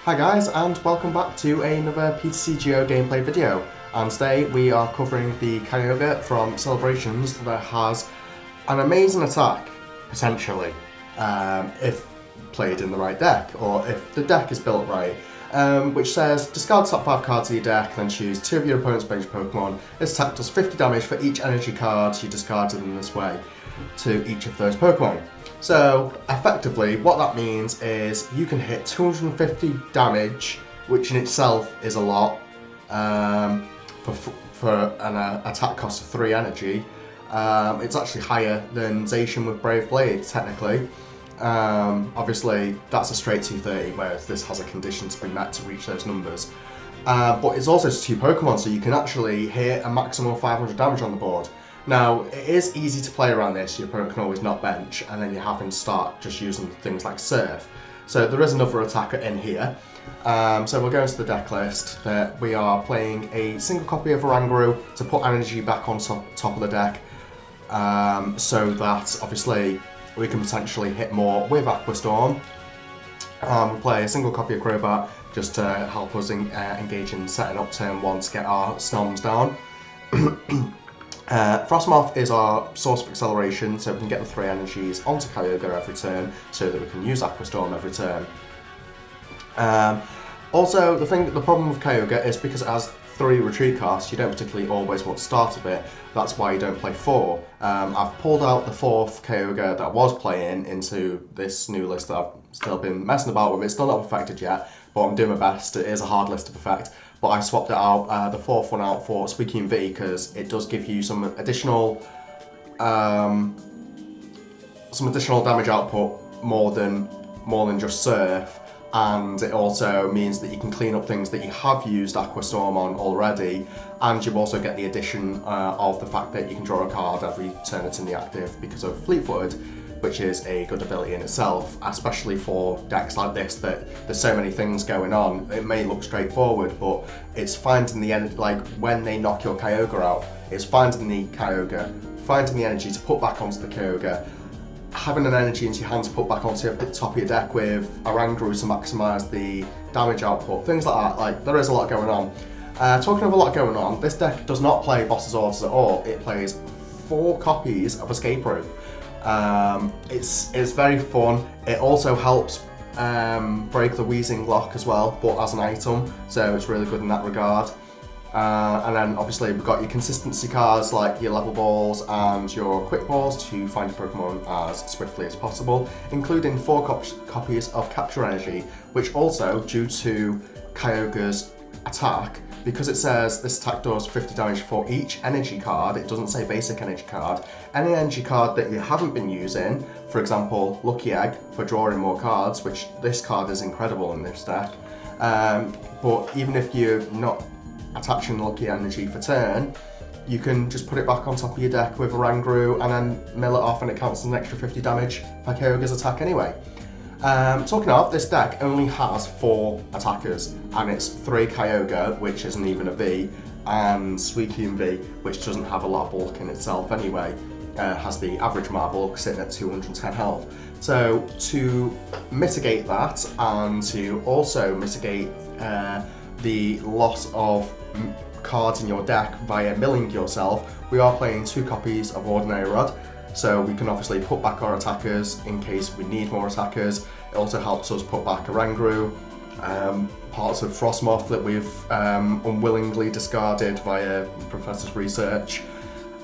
Hi guys, and welcome back to another PTCGO gameplay video. And today we are covering the Kyogre from Celebrations that has an amazing attack, potentially, if played in the right deck, or if the deck is built right. Which says, discard top 5 cards of your deck, then choose 2 of your opponent's bench Pokemon. This attack does 50 damage for each energy card you discarded in this way to each of those Pokemon. So, effectively, what that means is you can hit 250 damage, which in itself is a lot, for an attack cost of 3 energy. It's actually higher than Zacian with Brave Blade, technically. Obviously, that's a straight 230, whereas this has a condition to be met to reach those numbers. But it's also 2 Pokemon, so you can actually hit a maximum of 500 damage on the board. Now, it is easy to play around this. Your opponent can always not bench, and then you have to start just using things like Surf. So there is another attacker in here. So we'll go into the deck list. We are playing a single copy of Oranguru to put energy back on top of the deck, so that obviously we can potentially hit more with Aqua Storm. We play a single copy of Crobat just to help us engage in setting up turn 1 to get our Storms down. Frostmoth is our source of acceleration, so we can get the 3 energies onto Kyogre every turn, so that we can use Aqua Storm every turn. Also, the problem with Kyogre is because it has 3 retreat costs, you don't particularly always want to start with it. That's why you don't play 4. I've pulled out the 4th Kyogre that I was playing into this new list that I've still been messing about with. It's still not perfected yet, but I'm doing my best. It is a hard list to perfect. But I swapped it out, the 4th one out for Suicune V, because it does give you some additional damage output more than just Surf, and it also means that you can clean up things that you have used Aqua Storm on already, and you also get the addition of the fact that you can draw a card every turn it's in the active because of Fleet-footed, which is a good ability in itself, especially for decks like this that there's so many things going on. It may look straightforward, but it's finding the energy, like when they knock your Kyogre out, it's finding the Kyogre, finding the energy to put back onto the Kyogre, having an energy into your hand to put back onto the top of your deck with Oranguru to maximise the damage output, things like that. Like, there is a lot going on. Talking of a lot going on, this deck does not play Boss's Orders at all. It plays 4 copies of Escape Rope. It's very fun. It also helps break the Wheezing lock as well, but as an item, so it's really good in that regard. And then obviously we've got your consistency cards like your level balls and your quick balls to find your Pokemon as swiftly as possible, including 4 copies of Capture Energy, which also, due to Kyogre's attack, because it says this attack does 50 damage for each energy card, it doesn't say basic energy card. Any energy card that you haven't been using, for example, Lucky Egg for drawing more cards, which this card is incredible in this deck, but even if you're not attaching Lucky Energy for turn, you can just put it back on top of your deck with Oranguru and then mill it off, and it counts as an extra 50 damage for Kyogre's attack anyway. Talking of, this deck only has 4 attackers, and it's 3 Kyogre, which isn't even a V, and Suicune V, which doesn't have a lot of bulk in itself anyway, has the average amount of bulk sitting at 210 health. So to mitigate that, and to also mitigate the loss of cards in your deck via milling yourself, we are playing 2 copies of Ordinary Rod. So we can obviously put back our attackers in case we need more attackers. It also helps us put back Oranguru, parts of Frostmoth that we've unwillingly discarded via Professor's research.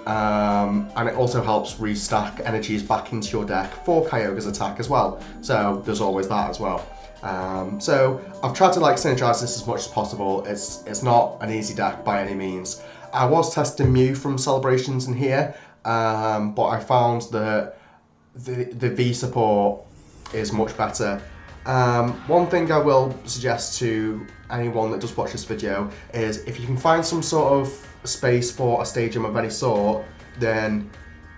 And it also helps restack energies back into your deck for Kyogre's attack as well. So there's always that as well. So I've tried to synergize this as much as possible. It's not an easy deck by any means. I was testing Mew from Celebrations in here, but I found that the V support is much better. One thing I will suggest to anyone that does watch this video is, if you can find some sort of space for a stadium of any sort, then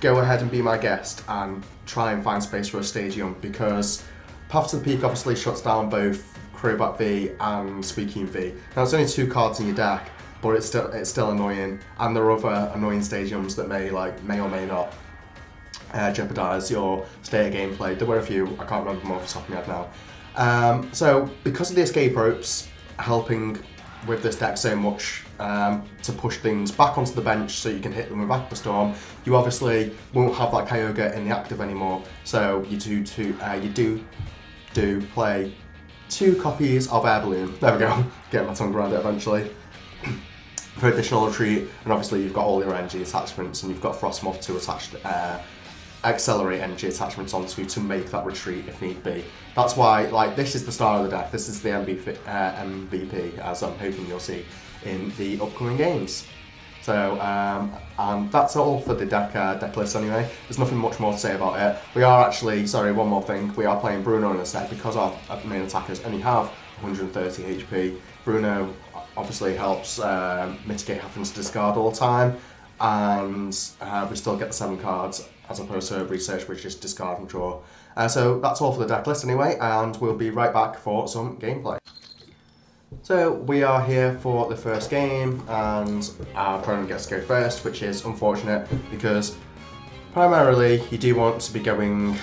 go ahead and be my guest and try and find space for a stadium, because Path to the Peak obviously shuts down both Crobat V and Suicune V. Now, it's only 2 cards in your deck, but it's still annoying, and there are other annoying stadiums that may or may not jeopardise your state of gameplay. There were a few, I can't remember them off the top of my head now. So because of the escape ropes helping with this deck so much to push things back onto the bench so you can hit them with Aqua Storm, you obviously won't have that Kyogre in the active anymore. So you do play 2 copies of Air Balloon. There we go. Get my tongue around it eventually. For additional retreat, and obviously you've got all your energy attachments, and you've got Frostmoth to attach accelerate energy attachments onto to make that retreat if need be. That's why, like, this is the star of the deck. This is the MVP, as I'm hoping you'll see in the upcoming games. So, and that's all for the deck list anyway. There's nothing much more to say about it. We are actually, sorry, one more thing. We are playing Bruno in this deck because our main attackers only have 130 HP. Bruno obviously helps mitigate having to discard all the time, and we still get the 7 cards as opposed to research, which is discard and draw. So that's all for the deck list anyway, and we'll be right back for some gameplay. So we are here for the first game, and our opponent gets to go first, which is unfortunate because primarily you do want to be going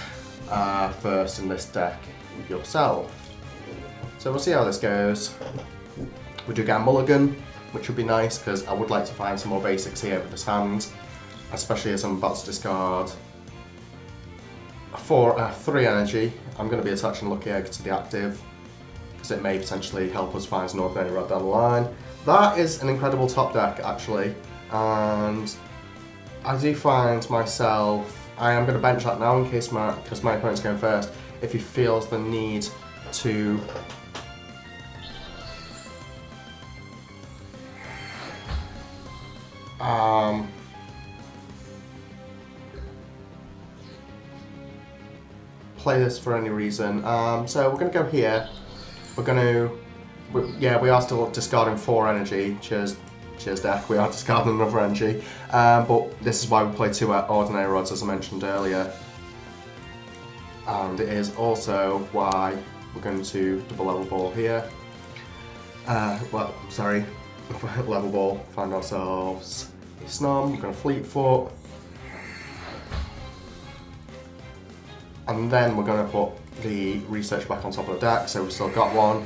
first in this deck yourself. So we'll see how this goes. We do get a mulligan, which would be nice because I would like to find some more basics here with this hand, especially as I'm about to discard 3 energy. I'm going to be attaching Lucky Egg to the active because it may potentially help us find an ordinary rod down the line. That is an incredible top deck actually, and I do find myself, I am going to bench that now in case because my opponent's going first, if he feels the need to play this for any reason. So we're going to go here. We are still discarding 4 energy. Cheers deck, we are discarding another energy. But this is why we play 2 ordinary rods, as I mentioned earlier. And it is also why we're going to double level ball here. Level ball, find ourselves a Snom, we're going to Fleet Foot. And then we're going to put the research back on top of the deck, so we've still got one.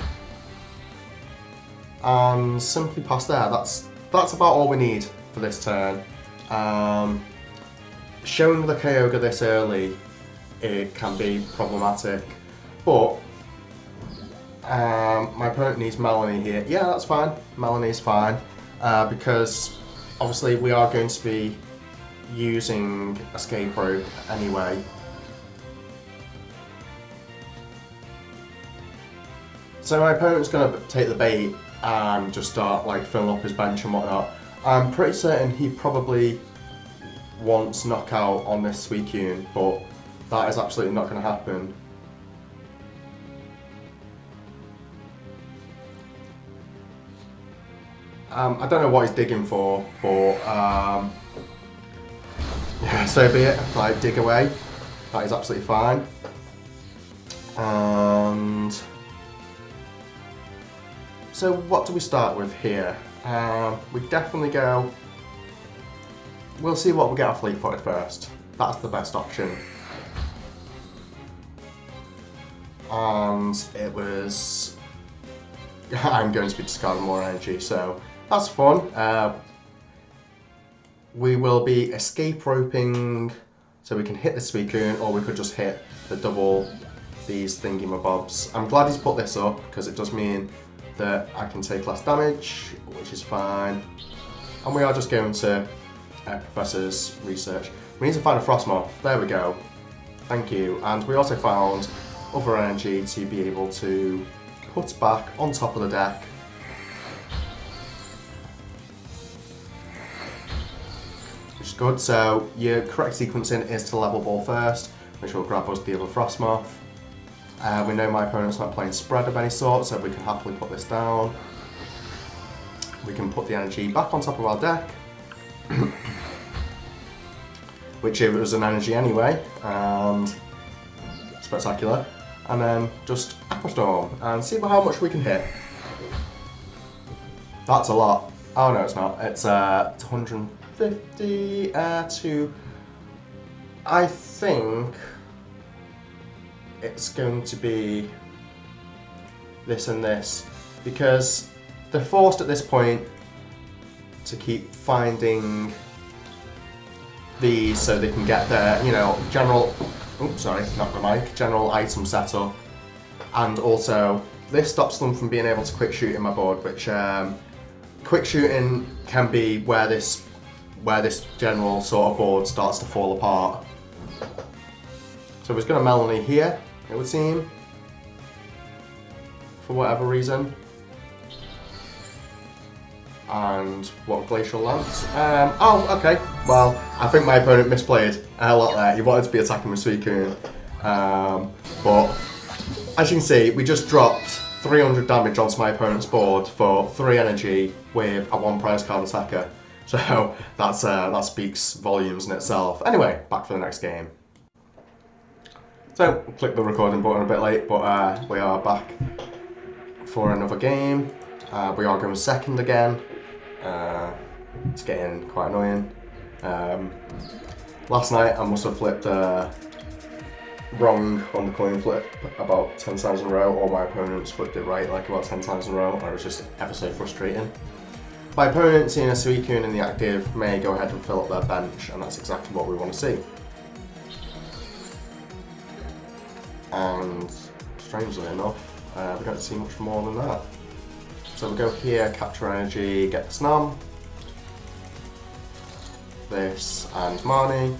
And simply pass there. That's about all we need for this turn. Showing the Kyogre this early, it can be problematic, but my opponent needs Melanie here. Yeah, that's fine. Melanie's fine because obviously we are going to be using Escape Rope anyway. So my opponent's going to take the bait and just start like filling up his bench and whatnot. I'm pretty certain he probably wants knockout on this Suicune, but that is absolutely not going to happen. I don't know what he's digging for, but yeah, so be it. Like, dig away. That is absolutely fine. And so what do we start with here? We definitely go, we'll see what we get off Fleet Footed first. That's the best option. And it was, I'm going to be discarding more energy, so that's fun. We will be escape roping, so we can hit the Suicune, or we could just hit the double these thingy-mabobs. I'm glad he's put this up, because it does mean that I can take less damage, which is fine. And we are just going to Professor's research. We need to find a Frostmoth. There we go. Thank you. And we also found other energy to be able to put back on top of the deck. Which is good. So your correct sequencing is to level ball first, which will grab us the other Frostmoth. We know my opponent's not playing spread of any sort, so we can happily put this down. We can put the energy back on top of our deck, which it was an energy anyway, and spectacular. And then just Aqua Storm and see how much we can hit. That's a lot. Oh no, it's not. It's 150 to, I think it's going to be this and this, because they're forced at this point to keep finding these so they can get their, you know, general, oops, sorry, not the mic, general item setup. And also, this stops them from being able to quick shoot in my board, which quick shooting can be where this general sort of board starts to fall apart. So we're going to Melanie here, it would seem, for whatever reason. And what Glacial Lance? Oh, okay. Well, I think my opponent misplayed a lot there. He wanted to be attacking with Suicune. But as you can see, we just dropped 300 damage onto my opponent's board for 3 energy with a 1 prize card attacker. So that speaks volumes in itself. Anyway, back for the next game. So, click the recording button a bit late, but we are back for another game. We are going second again. It's getting quite annoying. Last night I must have flipped wrong on the coin flip about 10 times in a row, or my opponents flipped it right like about 10 times in a row, and it was just ever so frustrating. My opponent, seeing a Suicune in the active, may go ahead and fill up their bench, and that's exactly what we want to see. And strangely enough, we don't see much more than that. So we go here, capture energy, get the Snom, this and Marnie.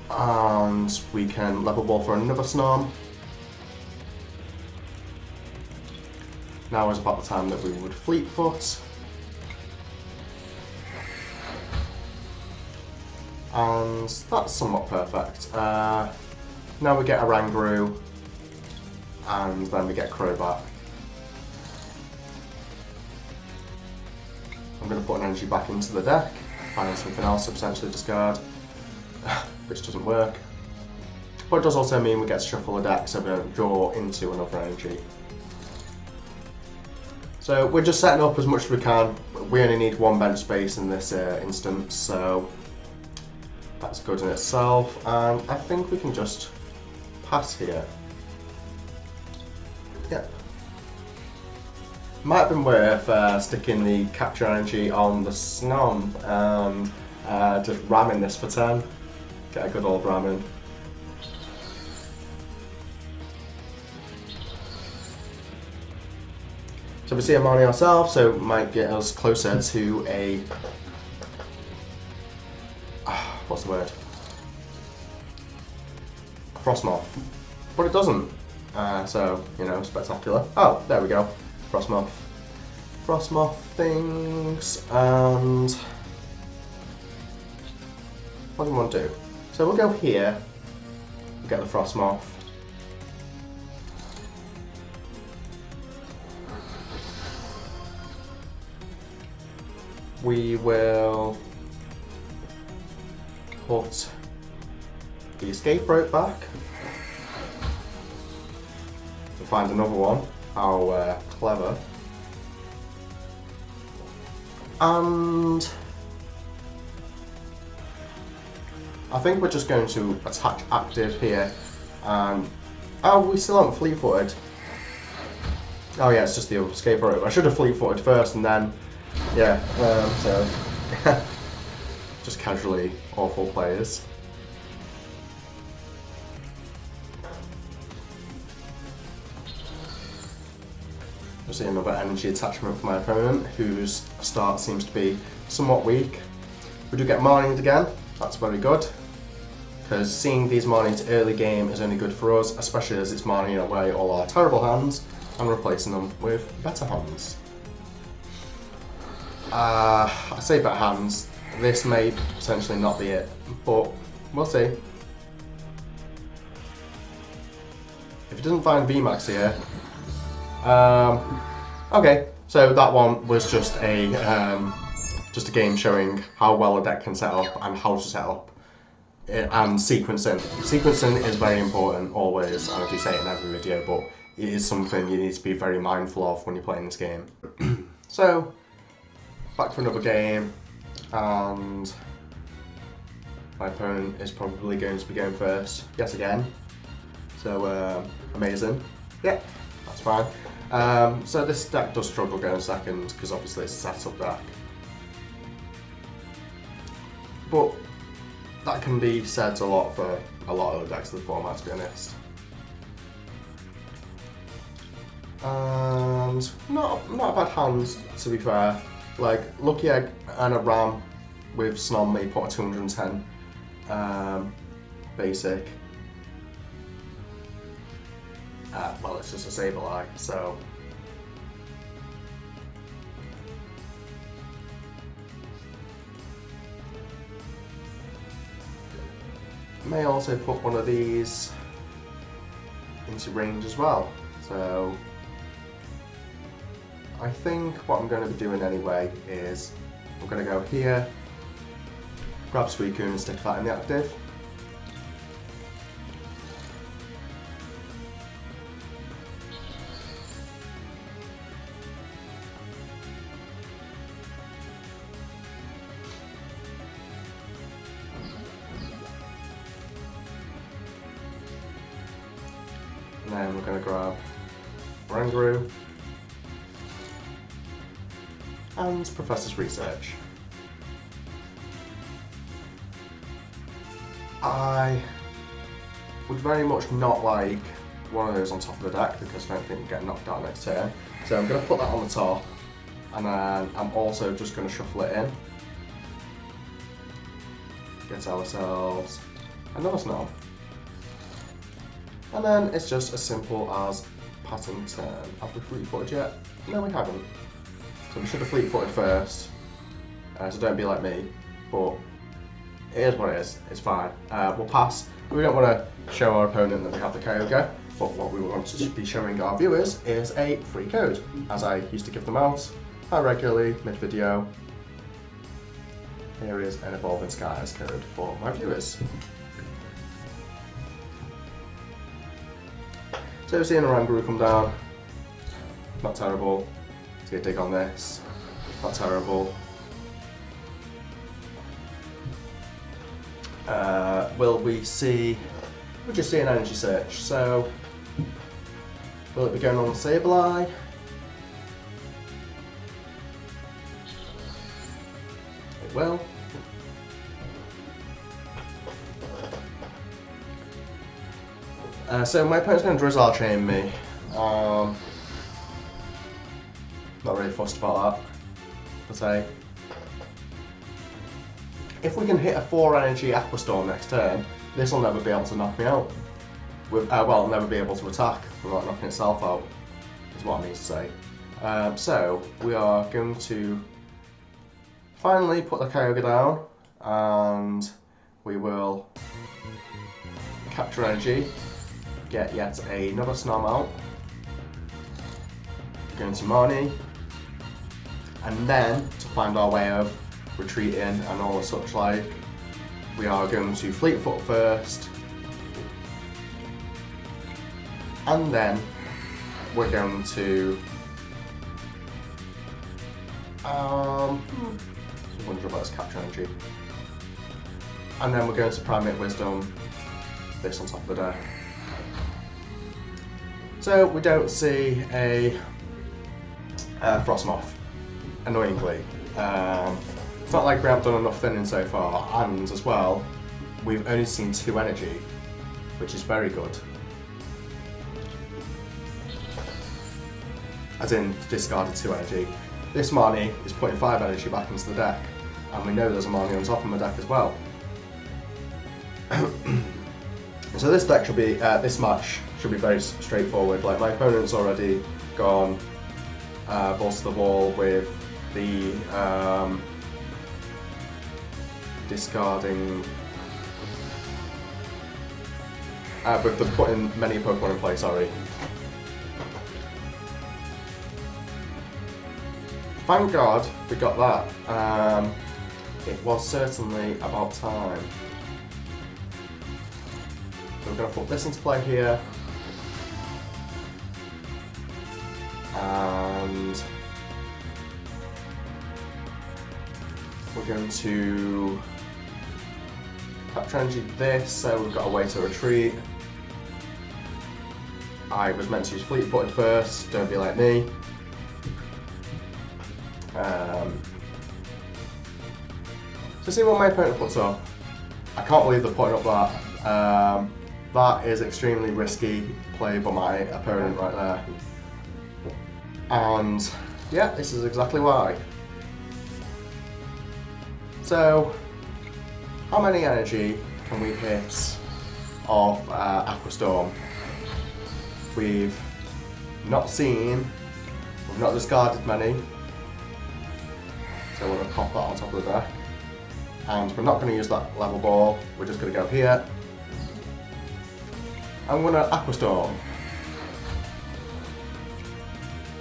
And we can level ball for another Snom. Now is about the time that we would Fleet Foot. And that's somewhat perfect. Now we get a Rangaroo, and then we get Crobat. I'm going to put an energy back into the deck, find something else to potentially discard, which doesn't work. But it does also mean we get to shuffle the deck so we don't draw into another energy. So we're just setting up as much as we can. We only need 1 bench space in this instance, so that's good in itself. And I think we can just pass here. Yep. Might have been worth sticking the capture energy on the Snom and just ramming this for 10. Get a good old ramming. So we see a Marnie ourselves, so it might get us closer to a... what's the word? Frostmoth. But it doesn't. So, you know, spectacular. Oh, there we go. Frostmoth. Frostmoth things, and... what do we want to do? So we'll go here, we'll get the Frostmoth. We will put the escape rope back. We'll find another one. How clever. And I think we're just going to attach active here. Oh, we still haven't fleet-footed. Oh yeah, it's just the escape rope. I should have fleet-footed first and then, yeah, so just casually awful players. We'll see another energy attachment for my opponent, whose start seems to be somewhat weak. We do get Marnied again, that's very good, because seeing these Marnieds early game is only good for us, especially as it's Marnieing away all our terrible hands and replacing them with better hands. I say better hands, this may potentially not be it, but we'll see. If it doesn't find VMAX here, okay, so that one was just a game showing how well a deck can set up and how to set up and sequencing. Sequencing is very important always, and I do say it in every video, but it is something you need to be very mindful of when you're playing this game. So, back for another game, and my opponent is probably going to be going first yet again. So amazing. Yeah, that's fine. So this deck does struggle going second because obviously it's a setup deck. But that can be said a lot for a lot of the decks of the format, to be honest. And not a bad hand, to be fair. Like, Lucky Egg and a Ram with Snomley put a 210 basic. Well, it's just a Sableye, so. May also put one of these into range as well. So I think what I'm going to be doing anyway is I'm going to go here, grab Suicune and stick that in the active. And then we're going to grab Oranguru and Professor's Research. I would very much not like one of those on top of the deck because I don't think we get knocked out next turn. So I'm going to put that on the top, and then I'm also just going to shuffle it in. Get ourselves another Snom. And then it's just as simple as pattern turn. Have we fleet-footed yet? No, we haven't. So we should have fleet-footed first. So don't be like me. But it is what it is. It's fine. We'll pass. We don't want to show our opponent that we have the Kyogre. But what we want to be showing our viewers is a free code, as I used to give them out quite regularly mid-video. Here is an Evolving Skies code for my viewers. So we're seeing Oranguru come down, not terrible. Let's get a dig on this, not terrible. Will we see, we'll just see an energy search. So, will it be going on the Sableye? It will. So my opponent's going to Drizzle chain me. Not really fussed about that, per se. If we can hit a 4 energy Aqua Storm next turn, this will never be able to knock me out. Well, never be able to attack without knocking itself out, is what I mean to say. So we are going to finally put the Kyogre down, and we will capture energy. Get yet another Snom out, going to Marnie, and then to find our way of retreating and all the such like, we are going to Fleetfoot first, and then we're going to I wonder about this capture energy, and then we're going to Primate Wisdom this on top of the deck. So we don't see a Frostmoth, annoyingly. It's not like we haven't done enough thinning so far, and as well, we've only seen 2 energy, which is very good. As in, discarded 2 energy. This Marnie is putting 5 energy back into the deck, and we know there's a Marnie on top of the deck as well. So this deck should be, this match should be very straightforward. Like, my opponent's already gone balls to the wall with the discarding, with the putting many Pokemon in play, sorry. Thank God we got that. It was certainly about time. So we're going to put this into play here, and we're going to Capture energy this, so we've got a way to retreat. I was meant to use fleet footed first, don't be like me. So see what my opponent puts up. I can't believe they're putting up that. That is extremely risky play by my opponent right there. And yeah, this is exactly why. So, how many energy can we hit off Aqua Storm? We've not seen, we've not discarded many. So we're going to pop that on top of the deck. And we're not going to use that level ball, we're just going to go here. I'm going to Aqua Storm.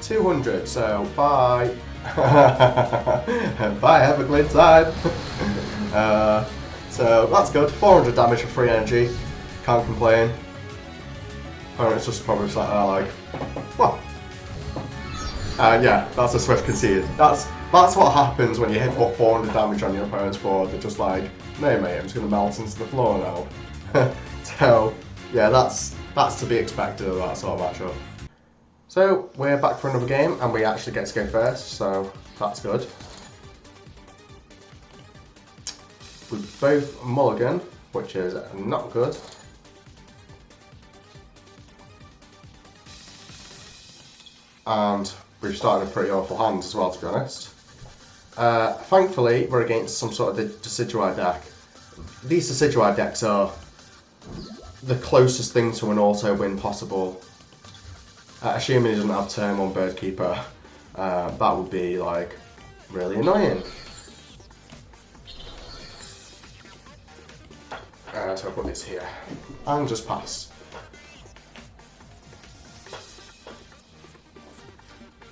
200, so bye. Bye, have a great time. So that's good, 400 damage for free energy, can't complain. It's just probably sat there like, what? Yeah, that's a swift concede. That's what happens when you hit 400 damage on your opponent's board. They're just like, no mate, I'm just going to melt into the floor now. So, yeah, that's to be expected of that sort of matchup. So, we're back for another game, and we actually get to go first, so that's good. We both mulligan, which is not good. And we've started a pretty awful hand as well, to be honest. Thankfully, we're against some sort of Decidueye deck. These Decidueye decks are the closest thing to an auto win possible. Assuming he doesn't have turn 1 Birdkeeper, that would be like really annoying. So I'll put this here and just pass.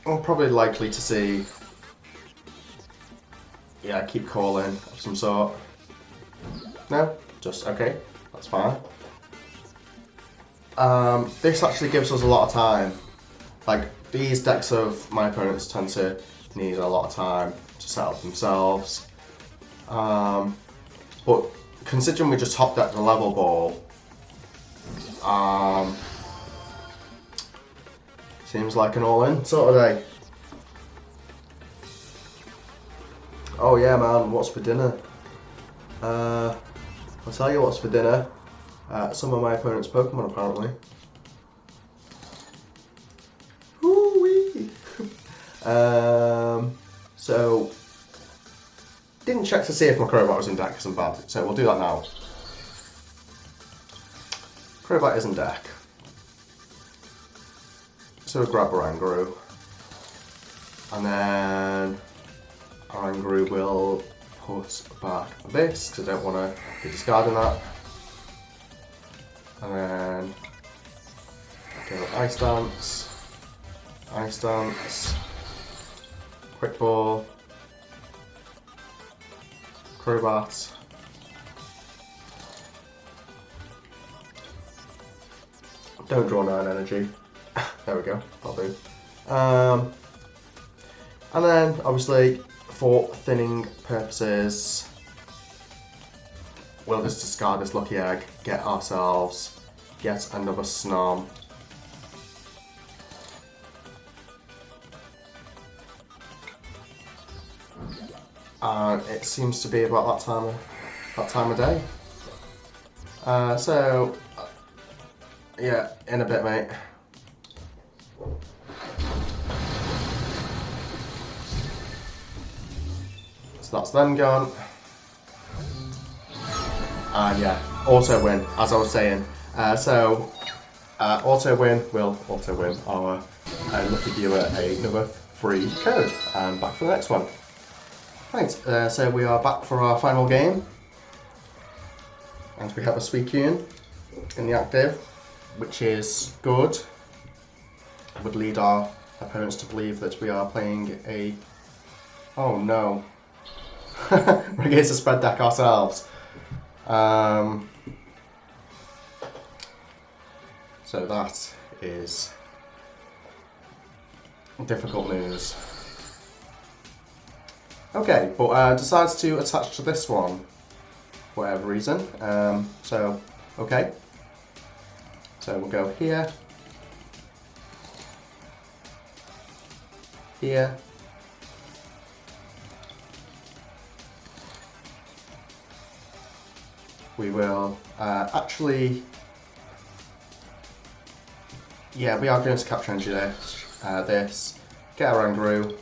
I'm probably likely to see, yeah, keep calling of some sort. No, just okay, that's fine. This actually gives us a lot of time. Like, these decks of my opponents tend to need a lot of time to set up themselves. But considering we just top decked the level ball, seems like an all-in sort of day. Oh yeah, man, what's for dinner? I'll tell you what's for dinner. Some of my opponent's Pokemon, apparently. Woo-wee! So, didn't check to see if my Crobat was in deck because I'm bad, so we'll do that now. Crobat is in deck. So we'll grab Oranguru. And then Oranguru will put back this, because I don't want to be discarding that. And then go Ice Dance, Quick Ball, Crobat, don't draw 9 energy. There we go, that'll do. And then obviously for thinning purposes, we'll just discard this lucky egg, get ourselves yet another Snom. And it seems to be about that time of day. So yeah, in a bit, mate. So that's them gone. And yeah, auto win, as I was saying. Auto win will auto win our lucky viewer another free code. And back for the next one. Right, so we are back for our final game. And we have a Suicune in the active, which is good. It would lead our opponents to believe that we are playing a... Oh no. We're against a spread deck ourselves. So that is difficult news. Okay, but decides to attach to this one. for whatever reason. So, okay. So we'll go here, here, we will actually, yeah, we are going to capture energy this, get our Rangaroo,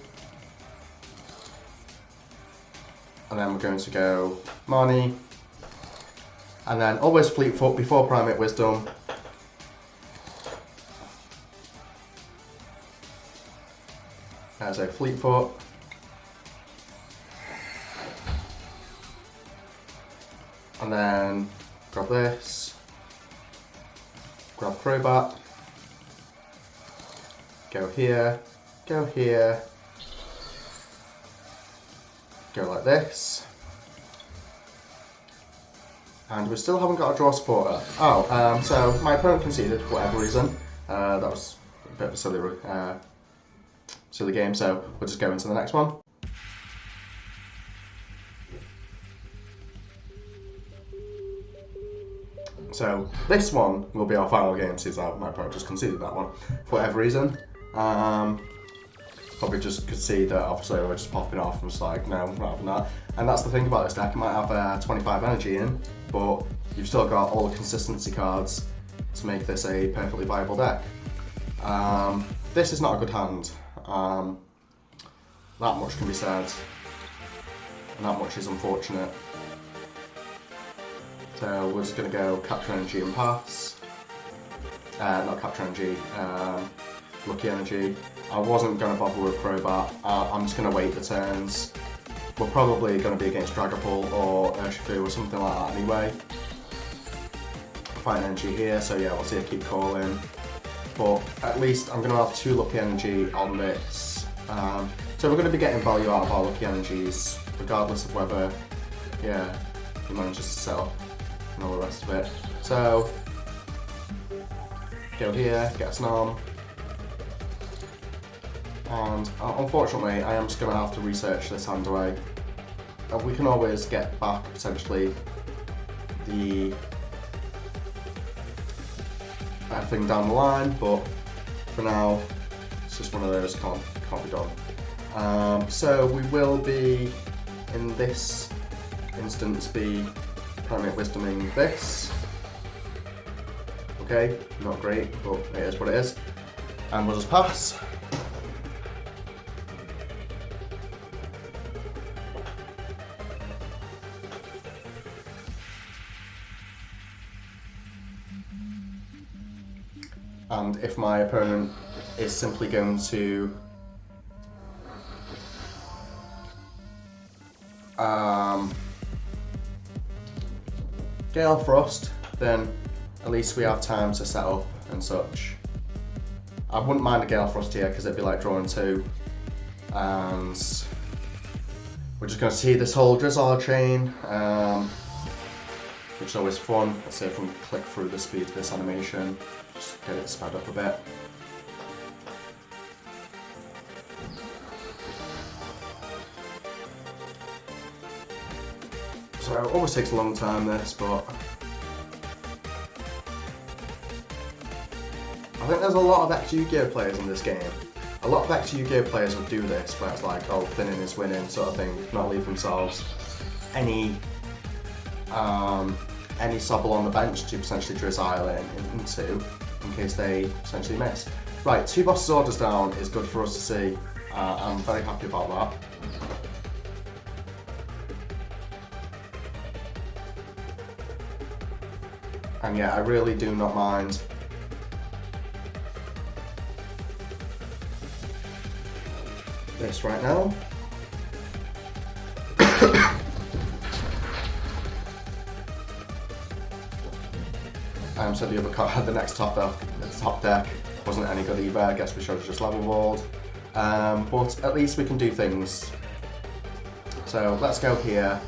and then we're going to go Marnie, and then always Fleet Foot before Primate Wisdom. As a Fleet Foot. And then grab this, grab Crobat, go here, go like this. And we still haven't got a draw supporter. Oh, so my opponent conceded for whatever reason. That was a bit of a silly game, so we'll just go into the next one. So this one will be our final game since my opponent just conceded that one for whatever reason. Probably just could see that obviously we're just popping off and was like, no, I'm not having that. And that's the thing about this deck, it might have 25 energy in, but you've still got all the consistency cards to make this a perfectly viable deck. This is not a good hand. That much can be said, and that much is unfortunate. So we're just going to go capture energy and pass. Not capture energy, lucky energy. I wasn't going to bother with Crobat. I'm just going to wait the turns. We're probably going to be against Dragapult or Urshifu or something like that anyway. Find energy here, so yeah, we'll see I keep calling. But at least I'm going to have 2 lucky energy on this. So we're going to be getting value out of our lucky energies, regardless of whether, yeah, he manages to set up and all the rest of it. So, go here, get a Snom. And unfortunately, I am just going to have to research this hand away. We can always get back, potentially, the thing down the line, but for now, it's just one of those can't be done. So we will be, in this instance, be Primate Wisdoming this. Okay, not great, but it is what it is. And we'll just pass. And if my opponent is simply going to Gale Frost, then at least we have time to set up and such. I wouldn't mind a Gale Frost here because it'd be like drawing 2. And we're just going to see this whole Drizzard chain, which is always fun. Let's see if we can click through the speed of this animation. Just get it sped up a bit. So it always takes a long time this, but I think there's a lot of extra Yu-Gi-Oh players in this game. A lot of extra Yu-Gi-Oh players would do this, where it's like, oh, thinning is winning sort of thing, not leave themselves any Sobble on the bench to potentially Drizzile into, in case they essentially miss. Right, 2 bosses orders down is good for us to see. I'm very happy about that. And yeah, I really do not mind this right now. So the other card, the next top deck wasn't any good either. I guess we should have just level walled. But at least we can do things. So let's go here.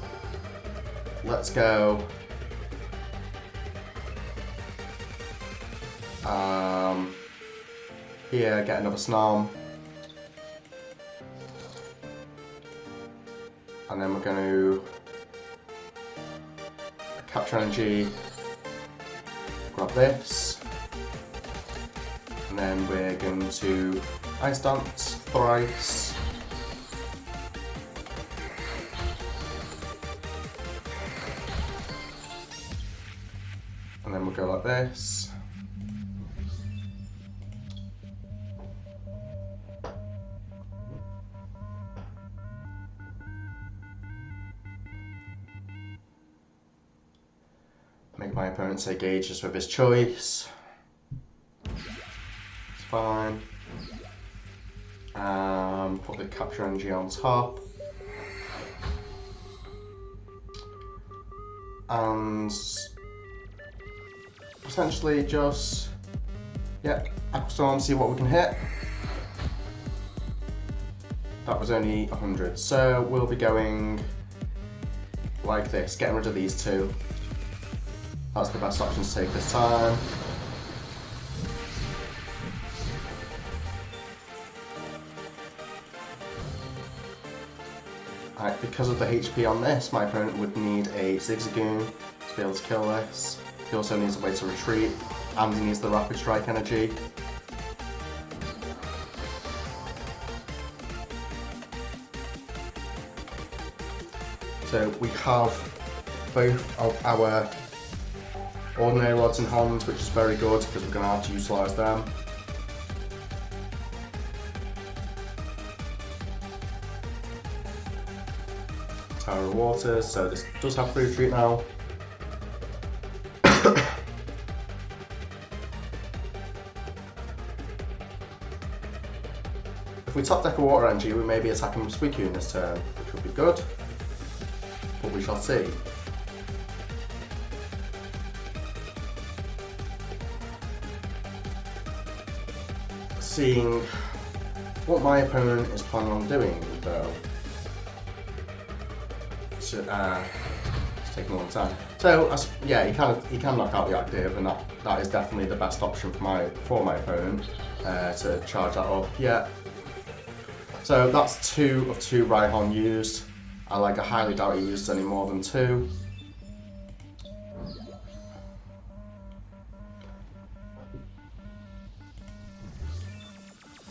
Let's go. Here, get another Snom. And then we're going to capture energy, grab this, and then we're going to Ice Dance thrice. And then we'll go like this. Make my opponent take ages with his choice. It's fine. Put the capture energy on top. And essentially just, Aqua Storm, see what we can hit. That was only 100, so we'll be going like this, getting rid of these two. That's the best option to take this time. Right, because of the HP on this, my opponent would need a Zigzagoon to be able to kill this. He also needs a way to retreat, and he needs the Rapid Strike energy. So we have both of our ordinary rods in hand, which is very good because we're going to have to utilise them. Tower of Waters, so this does have free retreat now. If we top deck a water energy, we may be attacking Suicune this turn, which would be good, but we shall see. Seeing what my opponent is planning on doing, though, it's taking a long time. So yeah, he can knock out the active, and that is definitely the best option for my opponent to charge that up. Yeah. So that's 2 of 2 Rhyhorn used. I highly doubt he used any more than 2.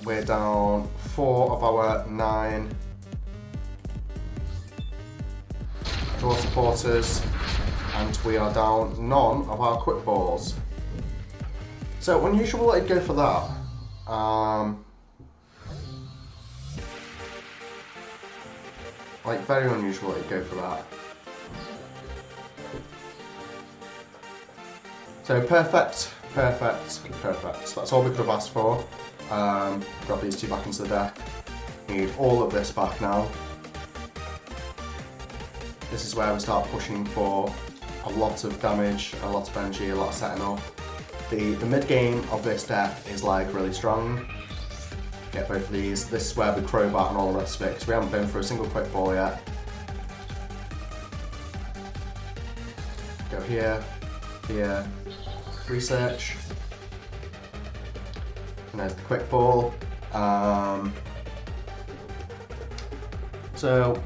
We're down 4 of our 9 draw supporters, and we are down none of our quick balls. So unusual that he'd go for that. Very unusual that he'd go for that. So perfect. That's all we could have asked for. Grab these 2 back into the deck. Need all of this back now. This is where we start pushing for a lot of damage, a lot of energy, a lot of setting up. The mid game of this deck is really strong. Get both of these. This is where we crowbar and all the rest of it, because we haven't been for a single quick ball yet. Go here, here, research. And there's the quick ball. So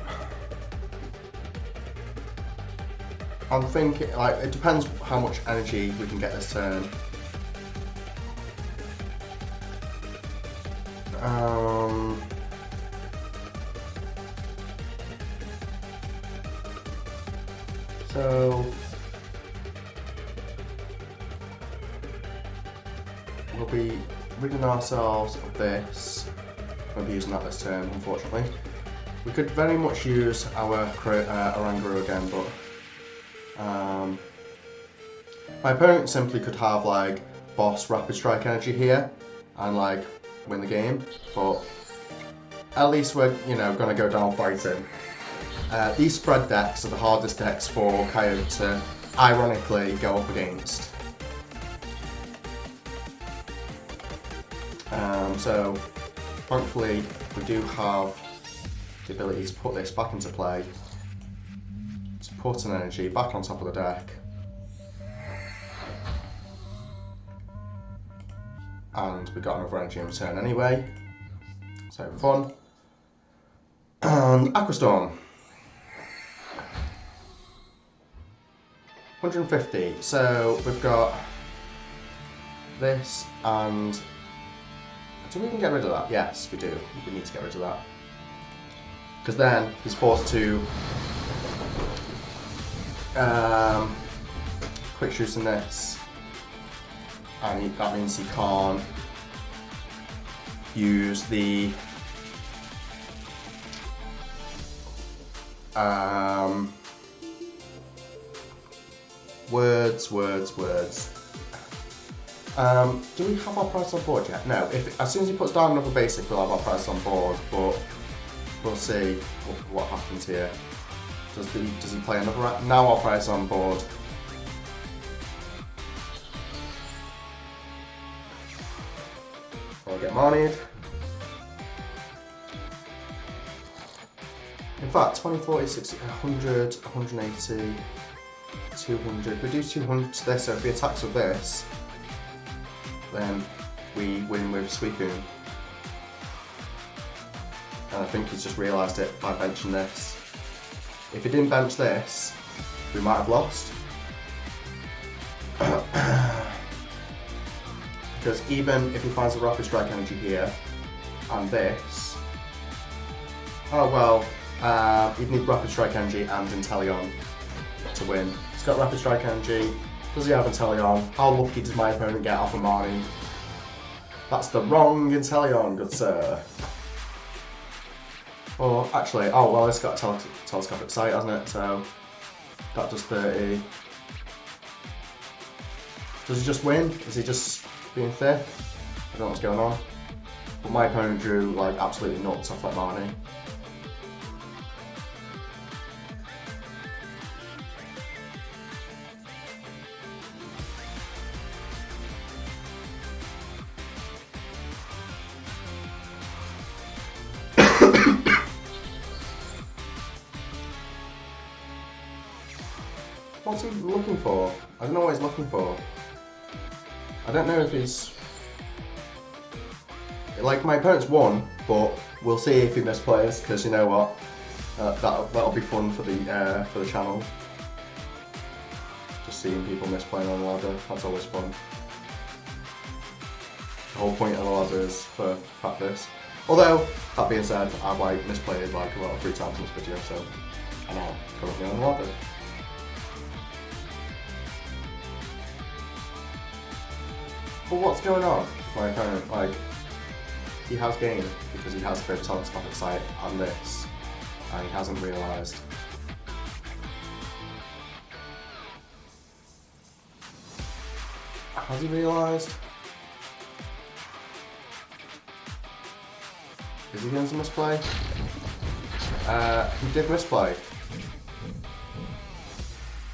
I'm thinking, it depends how much energy we can get this turn. So we'll be ridding ourselves of this. We'll be using that this turn, unfortunately. We could very much use our Oranguru again, but my opponent simply could have boss Rapid Strike energy here and win the game, but at least we're going to go down fighting. These spread decks are the hardest decks for Kyogre to ironically go up against. So thankfully we do have the ability to put this back into play, to put an energy back on top of the deck, and we got another energy in return anyway, so fun. And Aqua Storm. 150. So we've got this, and do we even get rid of that? Yes, we do. We need to get rid of that. Because then he's forced to quick shoot in this, and that means he can't use the words. Do we have our price on board yet? No. As soon as he puts down another basic, we'll have our price on board, but we'll see what happens here. Does he play another? Now our price on board. I'll get Marnied. In fact, 20, 40, 60, 100, 180, 200. We do 200 to this, so if he attacks with this, then we win with Suicune. And I think he's just realised it by benching this. If he didn't bench this, we might have lost. Because even if he finds the Rapid Strike Energy here, and this, oh well, he'd need Rapid Strike Energy and Inteleon to win. He's got Rapid Strike Energy. Does he have Inteleon? How lucky does my opponent get off of Marnie? That's the wrong Inteleon, good sir. Or actually, oh well, it's got a telescopic sight, hasn't it? So that does 30. Does he just win? Is he just being thick? I don't know what's going on. But my opponent drew like absolutely nuts off like Marnie. What's he looking for? I don't know what he's looking for. I don't know if he's... Like, my opponent's won, but we'll see if he misplays, because you know what? That'll be fun for the channel. Just seeing people misplaying on the ladder, that's always fun. The whole point of the ladder is for practice. Although, that being said, I've like misplayed like about 3 times in this video, so I'm now currently on the ladder. But what's going on? My opponent, like, he has gained because he has both telescopic sight and this, and he hasn't realised. Has he realised? Is he going to misplay? He did misplay.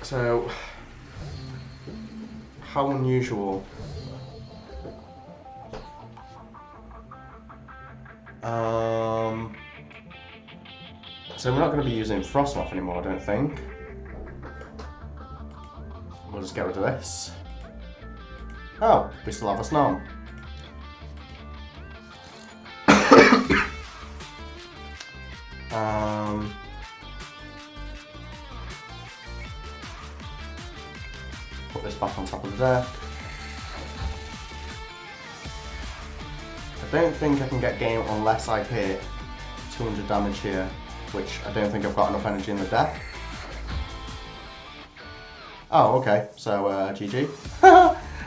So, how unusual. So we're not going to be using Frostmoth anymore, I don't think. We'll just get rid of this. Oh, we still have a Snom. Put this back on top of the deck. I don't think I can get game unless I hit 200 damage here, which I don't think I've got enough energy in the deck. Oh, okay, so GG.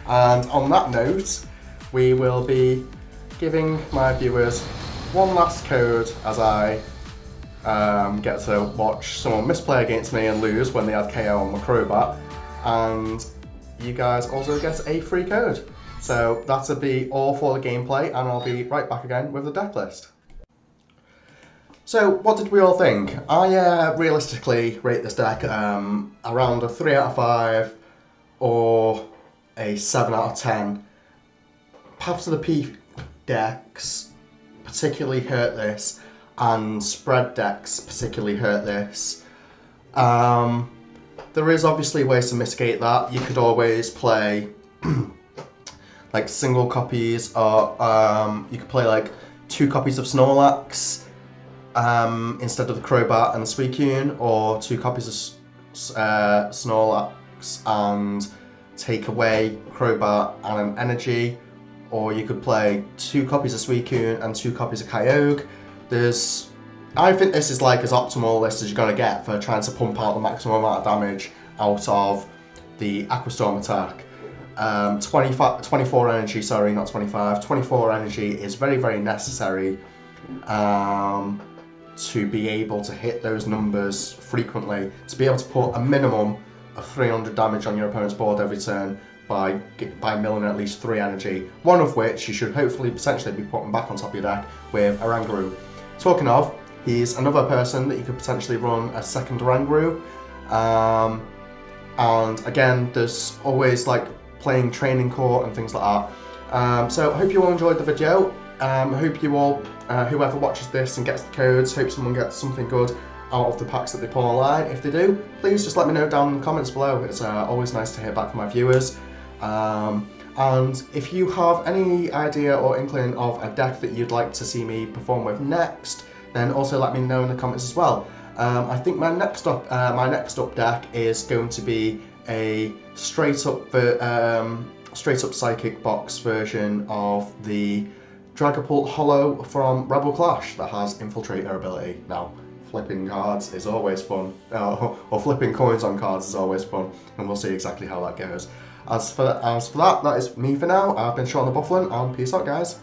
And on that note, we will be giving my viewers one last code as I get to watch someone misplay against me and lose when they had KO on the Crobat, and you guys also get a free code. So that'll be all for the gameplay, and I'll be right back again with the deck list. So what did we all think? I realistically rate this deck around a 3 out of 5 or a 7 out of 10. Path to the Peak decks particularly hurt this, and spread decks particularly hurt this. There is obviously ways to mitigate that. You could always play like single copies, or you could play like 2 copies of Snorlax instead of the Crobat and the Suicune, or 2 copies of Snorlax packs and take away Crobat and an energy, or you could play 2 copies of Suicune and 2 copies of Kyogre. I think this is like as optimal list as you're going to get for trying to pump out the maximum amount of damage out of the Aqua Storm attack. 24 energy, sorry, not 25. 24 energy is very, very necessary to be able to hit those numbers frequently, to be able to put a minimum of 300 damage on your opponent's board every turn by milling at least 3 energy, one of which you should hopefully potentially be putting back on top of your deck with Oranguru. Talking of, he's another person that you could potentially run a second Oranguru. And again, there's always like playing training court and things like that. So I hope you all enjoyed the video. I hope you all, whoever watches this and gets the codes, hope someone gets something good out of the packs that they pull online. If they do, please just let me know down in the comments below. It's always nice to hear back from my viewers. And if you have any idea or inkling of a deck that you'd like to see me perform with next, then also let me know in the comments as well. I think my next up deck is going to be a straight up Psychic Box version of the Dragapult Hollow from Rebel Clash that has Infiltrator ability. Now, flipping cards is always fun, or flipping coins on cards is always fun, and we'll see exactly how that goes. As for that, that is me for now. I've been Sean the Bufflin, and peace out, guys.